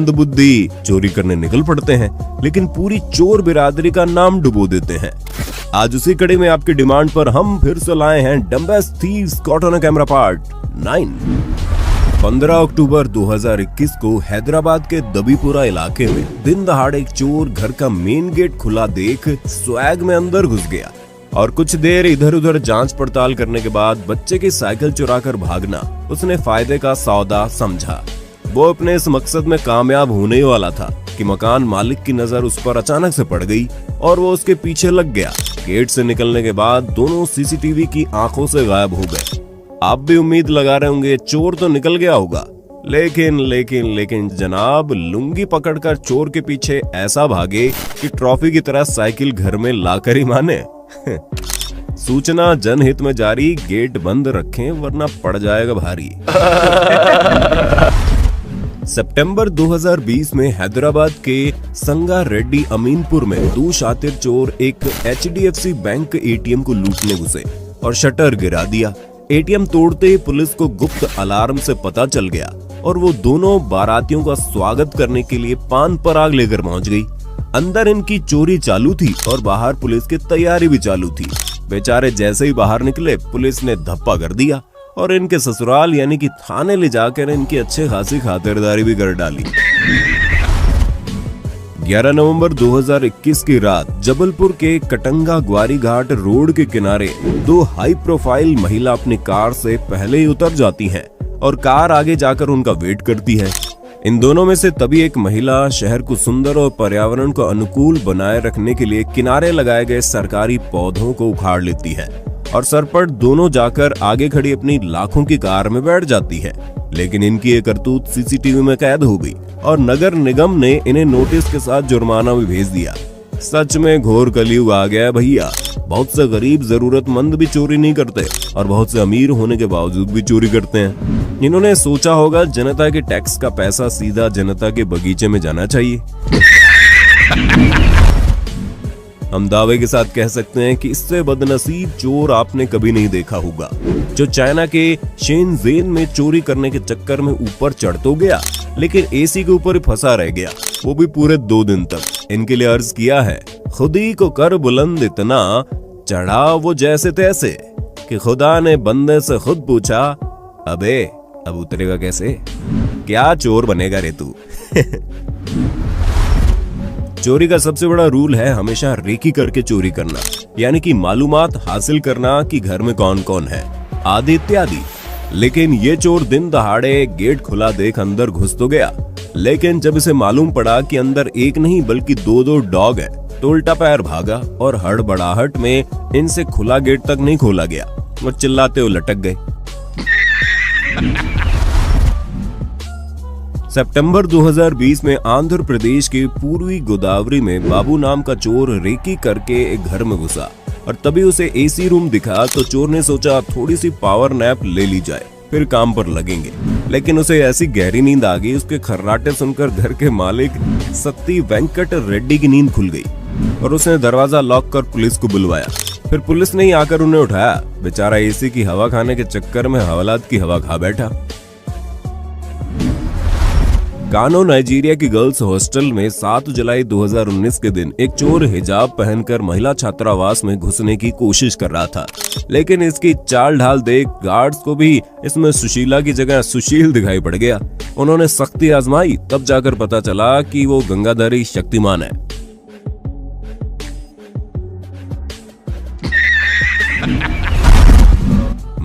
बुद्धि चोरी करने निकल पड़ते हैं, लेकिन पूरी चोर बिरादरी का नाम डुबो देते हैं। आज उसी कड़ी में आपकी डिमांड पर हम फिर से लाए हैं dumbest thieves caught on camera part 9। 15 अक्टूबर 2021 को हैदराबाद के दबीपुरा इलाके में दिन दहाड़े एक चोर घर का मेन गेट खुला देख स्वैग में अंदर घुस गया और कुछ देर इधर उधर जांच पड़ताल करने के बाद बच्चे की साइकिल चुराकर भागना उसने फायदे का सौदा समझा। वो अपने इस मकसद में कामयाब होने ही वाला था कि मकान मालिक की नजर उस पर अचानक से पड़ गई और वो उसके पीछे लग गया। गेट से निकलने के बाद दोनों सीसीटीवी की आंखों से गायब हो गए। आप भी उम्मीद लगा रहे होंगे चोर तो निकल गया होगा, लेकिन जनाब लुंगी पकड़कर चोर के पीछे ऐसा भागे कि ट्रॉफी की तरह साइकिल घर में लाकर ही माने। सूचना जनहित में जारी, गेट बंद रखें वरना पड़ जाएगा भारी। सितंबर 2020 में हैदराबाद के संगा रेड्डी अमीनपुर में 2 शातिर चोर एक HDFC बैंक एटीएम को लूटने घुसे और शटर गिरा दिया। एटीएम तोड़ते ही पुलिस को गुप्त अलार्म से पता चल गया और वो दोनों बारातियों का स्वागत करने के लिए पान पराग लेकर पहुंच गई। अंदर इनकी चोरी चालू थी और बाहर पुलिस की तैयारी भी चालू थी। बेचारे जैसे ही बाहर निकले पुलिस ने धप्पा कर दिया और इनके ससुराल यानी कि थाने ले जाकर इनकी अच्छे खासी खातिरदारी भी कर डाली। 11 नवंबर 2021 की रात जबलपुर के कटंगा ग्वारी घाट रोड के किनारे 2 हाई प्रोफाइल महिला अपनी कार से पहले ही उतर जाती हैं और कार आगे जाकर उनका वेट करती है। इन दोनों में से तभी एक महिला शहर को सुंदर और पर्यावरण को अनुकूल बनाए रखने के लिए किनारे लगाए गए सरकारी पौधों को उखाड़ लेती है और सरपट दोनों जाकर आगे खड़ी अपनी लाखों की कार में बैठ जाती है। लेकिन इनकी ये करतूत सीसीटीवी में कैद हो गई और नगर निगम ने इन्हें नोटिस के साथ जुर्माना भी भेज दिया। सच में घोर कलयुग आ गया भैया। बहुत से गरीब जरूरतमंद भी चोरी नहीं करते और बहुत से अमीर होने के बावजूद भी चोरी करते हैं। इन्होंने सोचा होगा जनता के टैक्स का पैसा सीधा जनता के बगीचे में जाना चाहिए। हम दावे के साथ कह सकते हैं कि इससे बदनसीब चोर आपने कभी नहीं देखा होगा, जो चाइना के शेनज़ेन में चोरी करने के चक्कर में ऊपर चढ़ तो गया लेकिन एसी के ऊपर ही फंसा रह गया, वो भी पूरे 2 दिन तक। इनके लिए अर्ज किया है, खुद ही को कर बुलंद इतना, चढ़ा वो जैसे तैसे, कि खुदा ने बंदे से खुद पूछा, अबे अब उतरेगा कैसे, क्या चोर बनेगा रे तू। चोरी का सबसे बड़ा रूल है हमेशा रेकी करके चोरी करना, यानी कि मालूमात हासिल करना कि घर में कौन कौन है आदि इत्यादि। लेकिन ये चोर दिन दहाड़े गेट खुला देख अंदर घुस तो गया, लेकिन जब इसे मालूम पड़ा कि अंदर एक नहीं बल्कि 2 डॉग है तो उल्टा पैर भागा और हड़बड़ाहट में इनसे खुला गेट तक नहीं खोला गया और चिल्लाते हुए लटक गए। सितंबर 2020 में आंध्र प्रदेश के पूर्वी गोदावरी में बाबू नाम का चोर रेकी करके एक घर में घुसा और तभी उसे एसी रूम दिखा तो चोर ने सोचा थोड़ी सी पावर नैप ले ली जाए, फिर काम पर लगेंगे। लेकिन उसे ऐसी गहरी नींद आ गई, उसके खर्राटे सुनकर घर के मालिक सत्ती वेंकट रेड्डी की नींद खुल गई और उसने दरवाजा लॉक कर पुलिस को बुलवाया। फिर पुलिस ने ही आकर उन्हें उठाया। बेचारा एसी की हवा खाने के चक्कर में हवालात की हवा खा बैठा। कानो नाइजीरिया की गर्ल्स हॉस्टल में 7 जुलाई 2019 के दिन एक चोर हिजाब पहनकर महिला छात्रावास में घुसने की कोशिश कर रहा था, लेकिन इसकी चाल ढाल देख गार्ड्स को भी इसमें सुशीला की जगह सुशील दिखाई पड़ गया। उन्होंने सख्ती आजमाई, तब जाकर पता चला कि वो गंगाधरी शक्तिमान है।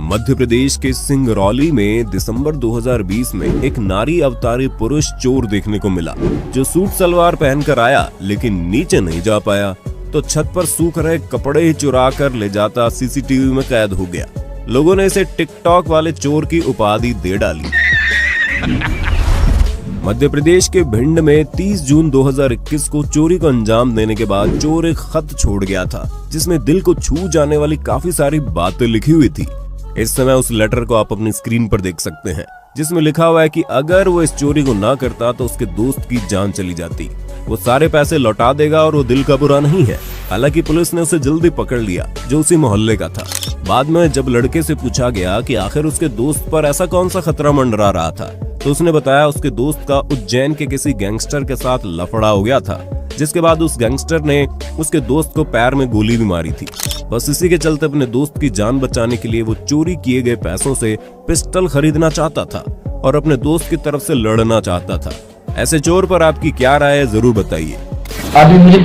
मध्य प्रदेश के सिंगरौली में दिसंबर 2020 में एक नारी अवतारी पुरुष चोर देखने को मिला, जो सूट सलवार पहनकर आया लेकिन नीचे नहीं जा पाया तो छत पर सूख रहे कपड़े ही चुरा कर ले जाता सीसीटीवी में कैद हो गया। लोगों ने इसे टिकटॉक वाले चोर की उपाधि दे डाली। मध्य प्रदेश के भिंड में 30 जून 2021 को चोरी को अंजाम देने के बाद चोर एक खत छोड़ गया था, जिसमें दिल को छू जाने वाली काफी सारी बातें लिखी हुई थी। इस समय उस लेटर को आप अपनी स्क्रीन पर देख सकते हैं, जिसमें लिखा हुआ है कि अगर वो इस चोरी को ना करता तो उसके दोस्त की जान चली जाती। वो सारे पैसे लौटा देगा और वो दिल का बुरा नहीं है। हालांकि पुलिस ने उसे जल्दी पकड़ लिया, जो उसी मोहल्ले का था। बाद में जब लड़के से पूछा गया कि आखिर उसके दोस्त पर ऐसा कौन सा खतरा मंडरा रहा था, तो उसने बताया उसके दोस्त का उज्जैन के किसी गैंगस्टर के साथ लफड़ा हो गया था, जिसके बाद उस गैंगस्टर ने उसके दोस्त को पैर में गोली भी मारी थी। बस इसी के चलते अपने दोस्त की जान बचाने के लिए वो चोरी किए गए पैसों से पिस्टल खरीदना चाहता था और अपने दोस्त की तरफ से लड़ना चाहता था। ऐसे चोर पर आपकी क्या राय है, जरूर बताइए। अभी मुझे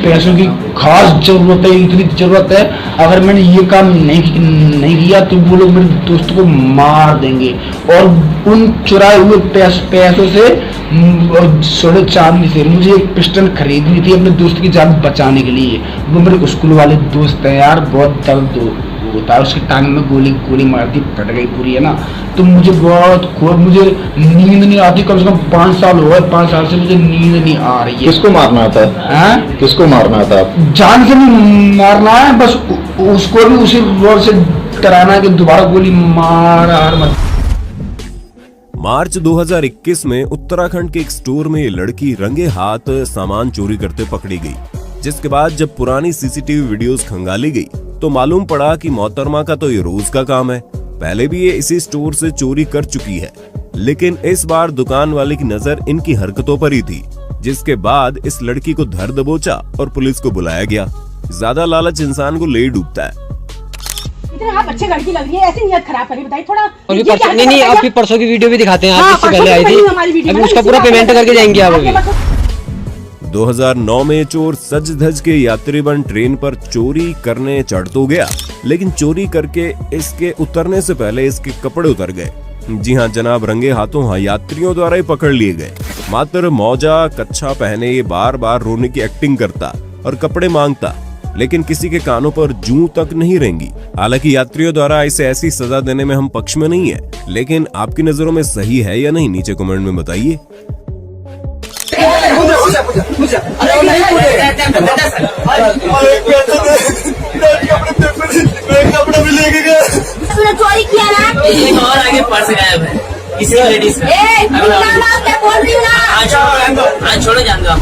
पैसों की खास जरूरत है, इतनी जरूरत है, अगर मैंने ये काम नहीं किया तो वो लोग मेरे दोस्त को मार देंगे और उन चुराए हुए पैसों से सोने चांदी से मुझे एक पिस्टल खरीदनी थी अपने दोस्त की जान बचाने के लिए। वो मेरे स्कूल वाले दोस्त हैं यार, बहुत दर्द होता है, उसकी टांग में गोली मार दी, फट गई पूरी, है ना। तो मुझे मुझे नींद नहीं आती, कम से कम 5 साल हो गए, 5 साल से मुझे नींद नहीं आ रही है। किसको मारना था? किसको मारना था? जान से नहीं मारना है, बस उसको भी उसी जोर से डराना है कि दोबारा गोली मार मत। मार्च 2021 में उत्तराखंड के एक स्टोर में ये लड़की रंगे हाथ सामान चोरी करते पकड़ी गई, जिसके बाद जब पुरानी सीसीटीवी वीडियोस खंगाली गई तो मालूम पड़ा कि मोहतरमा का तो ये रोज का काम है। पहले भी ये इसी स्टोर से चोरी कर चुकी है, लेकिन इस बार दुकान वाले की नजर इनकी हरकतों पर ही थी, जिसके बाद इस लड़की को धर दबोचा और पुलिस को बुलाया गया। ज्यादा लालच इंसान को ले डूबता है। इतने आप अच्छे लड़की लग रही है, ऐसी नियत खराब करी, बताइए थोड़ा। और नहीं आपकी परसों की वीडियो भी दिखाते हैं, आप इससे पहले आई थी, अभी उसका पूरा पेमेंट करके जाएंगे आप अभी। 2009 में चोर सज धज के यात्री बन ट्रेन पर चोरी करने चढ़ तो गया, लेकिन चोरी करके इसके उतरने से पहले इसके कपड़े उतर गए। जी हाँ जनाब, रंगे हाथों यात्रियों द्वारा ही पकड़ लिए गए। मात्र मौजा कच्छा पहने ये बार बार रोने की एक्टिंग करता और कपड़े मांगता, लेकिन किसी के कानों पर जूं तक नहीं रेंगी। हालांकि यात्रियों द्वारा इसे ऐसी सजा देने में हम पक्ष में नहीं है, लेकिन आपकी नजरों में सही है या नहीं, नीचे कमेंट में बताइए। चोरी किया ना, एक और आगे पर्स गायब है किसी लेडीज का। छोड़ो जान दो।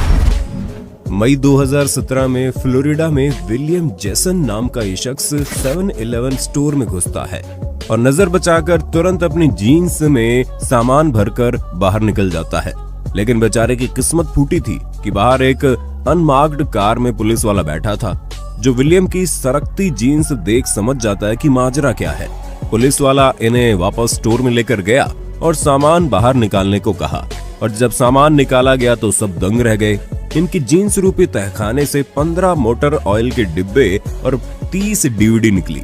मई 2017 में फ्लोरिडा में विलियम जेसन नाम का ये शख्स 7-Eleven स्टोर में घुसता है और नजर बचाकर तुरंत अपनी जीन्स में सामान भरकर बाहर निकल जाता है। लेकिन बेचारे की किस्मत फूटी थी कि बाहर एक अनमार्क्ड कार में पुलिस वाला बैठा था, जो विलियम की सरकती जीन्स देख समझ जाता है कि माजरा क्या है। पुलिस वाला इन्हें वापस स्टोर में लेकर गया और सामान बाहर निकालने को कहा, और जब सामान निकाला गया तो सब दंग रह गए। इनकी जीन्स रूपी तहखाने से 15 मोटर ऑयल के डिब्बे और 30 डीवीडी निकली।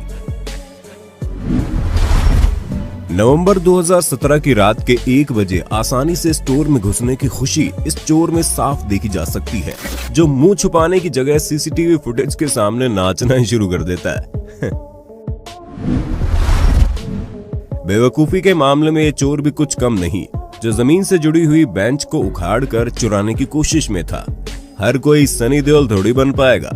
नवंबर 2017 की रात के 1 बजे आसानी से स्टोर में घुसने की खुशी इस चोर में साफ देखी जा सकती है, जो मुंह छुपाने की जगह सीसीटीवी फुटेज के सामने नाचना ही शुरू कर देता है। बेवकूफी के मामले में ये चोर भी कुछ कम नहीं, जो जमीन से जुड़ी हुई बेंच को उखाड़कर चुराने की कोशिश में था। हर कोई सनी देओल थोड़ी बन पाएगा।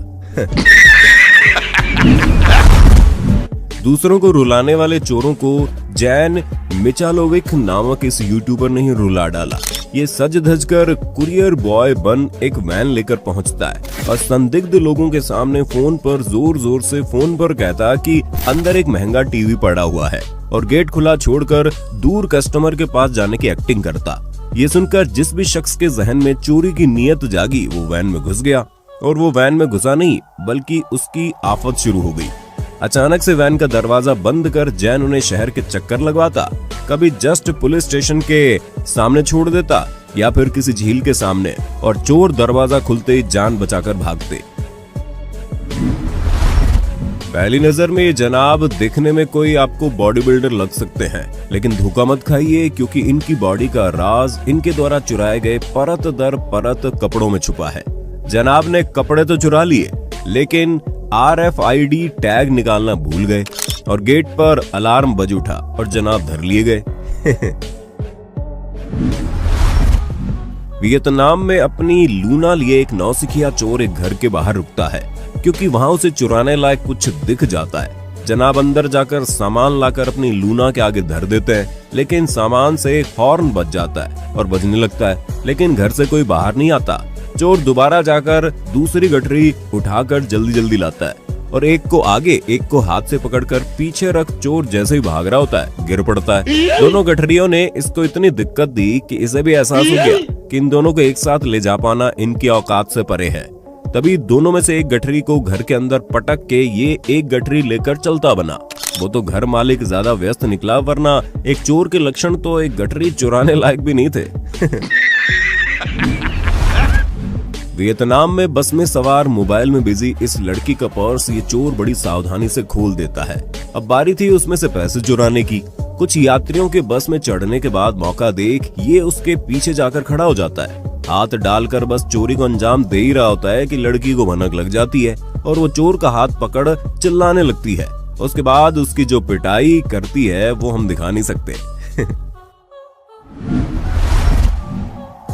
दूसरों को रुलाने वाले चोरों को जैन मिचालोविक नामक इस यूट्यूबर ने ही रुला डाला। ये सज धज कर कुरियर बॉय बन एक वैन लेकर पहुंचता है और संदिग्ध लोगों के सामने फोन पर जोर जोर से फोन पर कहता कि अंदर एक महंगा टीवी पड़ा हुआ है, और गेट खुला छोड़कर दूर कस्टमर के पास जाने की एक्टिंग करता। ये सुनकर जिस भी शख्स के जहन में चोरी की नीयत जागी, वो वैन में घुस गया। और वो वैन में घुसा नहीं, बल्कि उसकी आफत शुरू हो गई। अचानक से वैन का दरवाजा बंद कर जैन उन्हें शहर के चक्कर लगवाता, कभी जस्ट पुलिस स्टेशन के सामने छोड़ देता या फिर किसी झील के सामने, और चोर दरवाजा खुलते ही जान बचाकर भागते। पहली नजर में ये जनाब दिखने में कोई आपको बॉडी बिल्डर लग सकते हैं, लेकिन धोखा मत खाइए, क्योंकि इनकी बॉडी का राज इनके द्वारा चुराए गए परत दर परत कपड़ों में छुपा है। जनाब ने कपड़े तो चुरा लिए, लेकिन RFID टैग निकालना भूल गए और गेट पर अलार्म बज उठा और जनाब धर लिए गए। वियतनाम में अपनी लूना लिए एक नौसिखिया चोर एक घर के बाहर रुकता है, क्योंकि वहां उसे चुराने लायक कुछ दिख जाता है। जनाब अंदर जाकर सामान लाकर अपनी लूना के आगे धर देते हैं, लेकिन सामान से हॉर्न बज जाता है और बजने लगता है, लेकिन घर से कोई बाहर नहीं आता। चोर दोबारा जाकर दूसरी गठरी उठाकर जल्दी जल्दी लाता है और एक को आगे एक को हाथ से पकड़कर पीछे रख चोर जैसे ही भाग रहा होता है गिर पड़ता है। दोनों गठरियों ने इसको इतनी दिक्कत दी कि इसे भी एहसास हो गया कि इन दोनों को एक साथ ले जा पाना इनकी औकात से परे है। तभी दोनों में से एक गठरी को घर के अंदर पटक के ये एक गठरी लेकर चलता बना। वो तो घर मालिक ज्यादा व्यस्त निकला, वरना एक चोर के लक्षण तो एक गठरी चुराने लायक भी नहीं थे। वियतनाम में बस में सवार मोबाइल में बिजी इस लड़की का पर्स ये चोर बड़ी सावधानी से खोल देता है। अब बारी थी उसमें से पैसे चुराने की। कुछ यात्रियों के बस में चढ़ने के बाद मौका देख ये उसके पीछे जाकर खड़ा हो जाता है। हाथ डालकर बस चोरी को अंजाम दे ही रहा होता है कि लड़की को भनक लग जाती है और वो चोर का हाथ पकड़ चिल्लाने लगती है। उसके बाद उसकी जो पिटाई करती है वो हम दिखा नहीं सकते।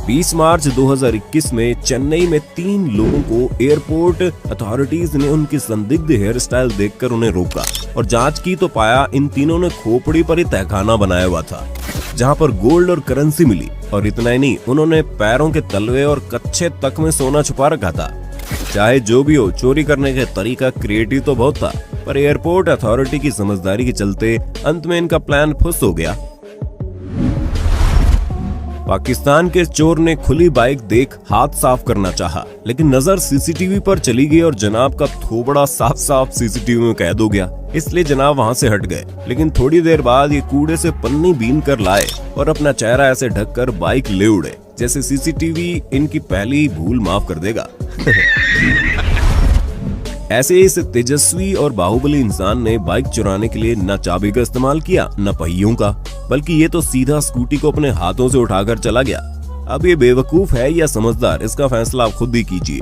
20 मार्च 2021 में चेन्नई में 3 लोगों को एयरपोर्ट अथॉरिटीज ने उनकी संदिग्ध हेयर स्टाइल देखकर उन्हें रोका और जांच की तो पाया इन तीनों ने खोपड़ी पर ही तहखाना बनाया हुआ था, जहां पर गोल्ड और करेंसी मिली। और इतना ही नहीं, उन्होंने पैरों के तलवे और कच्छे तक में सोना छुपा रखा था। चाहे जो भी हो, चोरी करने का तरीका क्रिएटिव तो बहुत था, पर एयरपोर्ट अथॉरिटी की समझदारी के चलते अंत में इनका प्लान फुस हो गया। पाकिस्तान के चोर ने खुली बाइक देख हाथ साफ करना चाहा, लेकिन नजर सीसीटीवी पर चली गई और जनाब का थोबड़ा साफ साफ सीसीटीवी में कैद हो गया। इसलिए जनाब वहां से हट गए, लेकिन थोड़ी देर बाद ये कूड़े से पन्नी बीन कर लाए और अपना चेहरा ऐसे ढककर बाइक ले उड़े जैसे सीसीटीवी इनकी पहली भूल माफ कर देगा। ऐसे इस तेजस्वी और बाहुबली इंसान ने बाइक चुराने के लिए न चाबी का इस्तेमाल किया न पहियों का, बल्कि ये तो सीधा स्कूटी को अपने हाथों से उठाकर चला गया। अब ये बेवकूफ है या समझदार, इसका फैसला आप खुद ही कीजिए।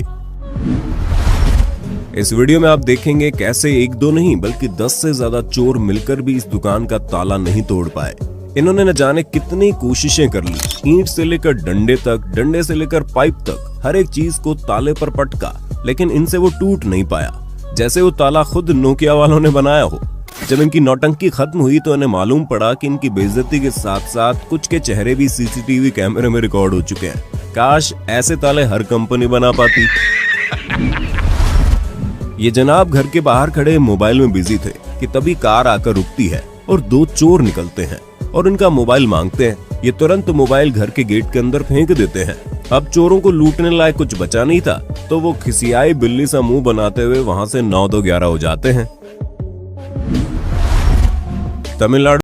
इस वीडियो में आप देखेंगे कैसे एक दो नहीं बल्कि 10 से ज्यादा चोर मिलकर भी इस दुकान का ताला नहीं तोड़ पाए। इन्होंने न जाने कितनी कोशिशें कर ली, ईंट से लेकर डंडे तक, डंडे से लेकर पाइप तक, हर एक चीज को ताले पर पटका, लेकिन इनसे वो टूट नहीं पाया, जैसे वो ताला खुद नोकिया वालों ने बनाया हो। जब इनकी नौटंकी खत्म हुई तो इन्हें मालूम पड़ा कि इनकी बेइज्जती के साथ साथ कुछ के चेहरे भी सीसीटीवी कैमरे में रिकॉर्ड हो चुके हैं। काश ऐसे ताले हर कंपनी बना पाती। ये जनाब घर के बाहर खड़े मोबाइल में बिजी थे कि तभी कार आकर रुकती है और 2 चोर निकलते हैं और इनका मोबाइल मांगते हैं। ये तुरंत मोबाइल घर के गेट के अंदर फेंक देते हैं। अब चोरों को लूटने लायक कुछ बचा नहीं था, तो वो खिसियाई बिल्ली सा मुंह बनाते हुए वहां से 9-2-11 हो जाते हैं। तमिलनाडु